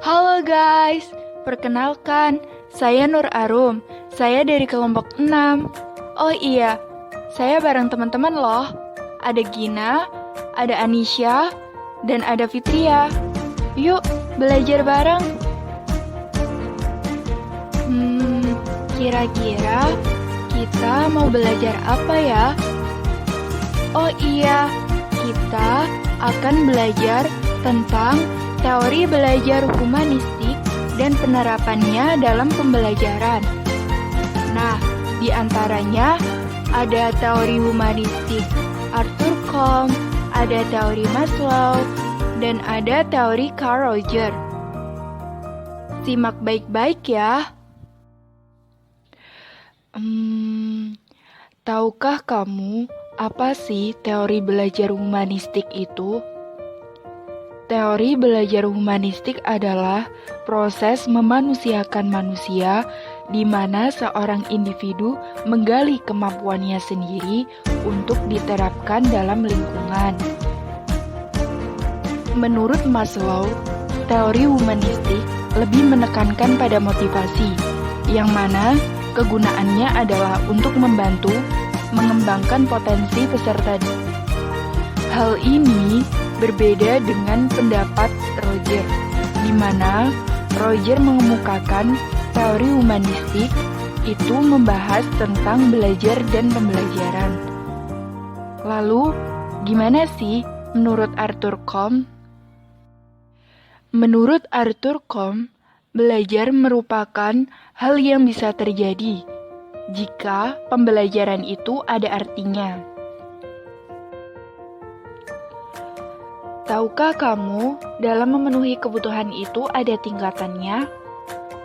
Halo guys, perkenalkan, saya Nur Arum. Saya dari kelompok 6. Oh iya, saya bareng teman-teman loh. Ada Gina, ada Anisha, dan ada Fitria. Yuk, belajar bareng. Kira-kira kita mau belajar apa ya? Oh iya, kita akan belajar tentang teori belajar humanistik dan penerapannya dalam pembelajaran. Nah, di antaranya ada teori humanistik Arthur Combe, ada teori Maslow, dan ada teori Carl Rogers. Simak baik-baik ya. Tahukah kamu apa sih teori belajar humanistik itu? Teori belajar humanistik adalah proses memanusiakan manusia di mana seorang individu menggali kemampuannya sendiri untuk diterapkan dalam lingkungan. Menurut Maslow, teori humanistik lebih menekankan pada motivasi, yang mana kegunaannya adalah untuk membantu mengembangkan potensi peserta. Hal ini berbeda dengan pendapat Rogers, di mana Rogers mengemukakan teori humanistik itu membahas tentang belajar dan pembelajaran. Lalu, gimana sih menurut Arthur Combe? Menurut Arthur Combe, belajar merupakan hal yang bisa terjadi jika pembelajaran itu ada artinya. Tahukah kamu, dalam memenuhi kebutuhan itu ada tingkatannya?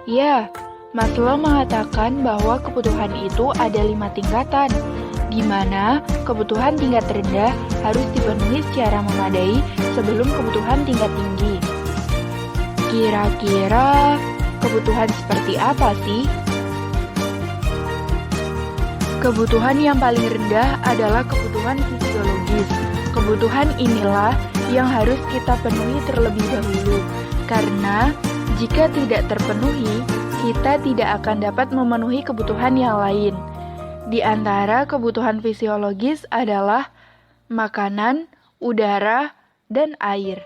Ya, Maslow mengatakan bahwa kebutuhan itu ada 5 tingkatan, di mana kebutuhan tingkat rendah harus dipenuhi secara memadai sebelum kebutuhan tingkat tinggi. Kira-kira kebutuhan seperti apa sih? Kebutuhan yang paling rendah adalah kebutuhan fisiologis. Kebutuhan inilah yang harus kita penuhi terlebih dahulu, karena jika tidak terpenuhi, kita tidak akan dapat memenuhi kebutuhan yang lain. Di antara kebutuhan fisiologis adalah makanan, udara, dan air.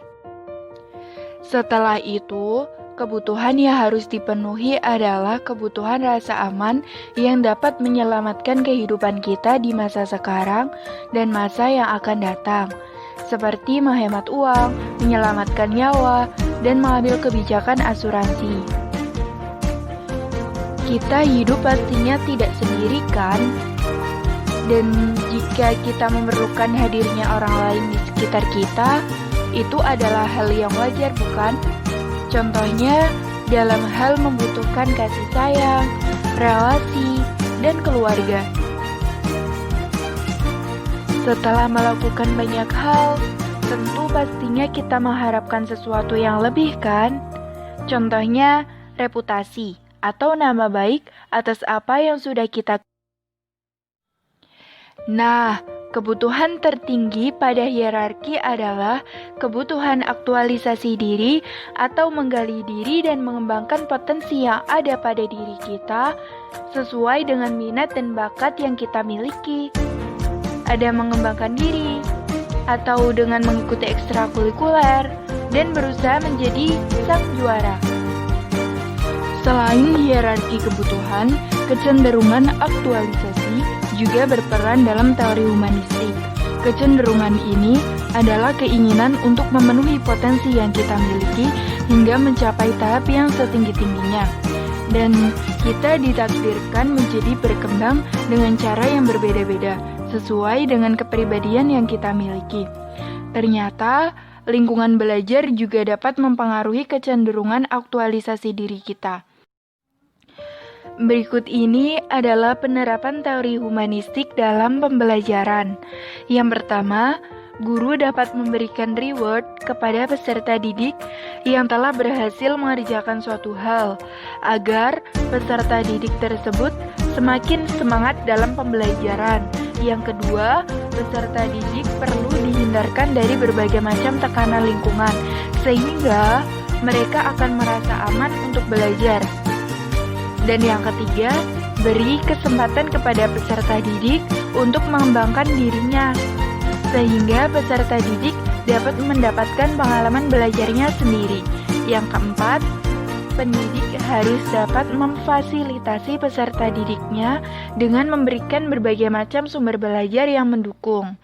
Setelah itu, kebutuhan yang harus dipenuhi adalah kebutuhan rasa aman yang dapat menyelamatkan kehidupan kita di masa sekarang dan masa yang akan datang, seperti menghemat uang, menyelamatkan nyawa, dan mengambil kebijakan asuransi. Kita hidup pastinya tidak sendiri kan? Dan jika kita memerlukan hadirnya orang lain di sekitar kita, itu adalah hal yang wajar, bukan? Contohnya, dalam hal membutuhkan kasih sayang, relasi, dan keluarga. Setelah melakukan banyak hal, tentu pastinya kita mengharapkan sesuatu yang lebih, kan? Contohnya, reputasi atau nama baik atas apa yang sudah kita. Nah, kebutuhan tertinggi pada hierarki adalah kebutuhan aktualisasi diri atau menggali diri dan mengembangkan potensi yang ada pada diri kita sesuai dengan minat dan bakat yang kita miliki. Ada mengembangkan diri atau dengan mengikuti ekstrakurikuler dan berusaha menjadi sang juara. Selain hierarki kebutuhan, kecenderungan aktualisasi juga berperan dalam teori humanistik. Kecenderungan ini adalah keinginan untuk memenuhi potensi yang kita miliki hingga mencapai tahap yang setinggi-tingginya. Dan kita ditakdirkan menjadi berkembang dengan cara yang berbeda-beda, sesuai dengan kepribadian yang kita miliki. Ternyata, lingkungan belajar juga dapat mempengaruhi kecenderungan aktualisasi diri kita. Berikut ini adalah penerapan teori humanistik dalam pembelajaran. Yang pertama, guru dapat memberikan reward kepada peserta didik yang telah berhasil mengerjakan suatu hal, agar peserta didik tersebut semakin semangat dalam pembelajaran. Yang kedua, peserta didik perlu dihindarkan dari berbagai macam tekanan lingkungan, sehingga mereka akan merasa aman untuk belajar. Dan yang ketiga, beri kesempatan kepada peserta didik untuk mengembangkan dirinya, sehingga peserta didik dapat mendapatkan pengalaman belajarnya sendiri. Yang keempat, pendidik harus dapat memfasilitasi peserta didiknya dengan memberikan berbagai macam sumber belajar yang mendukung.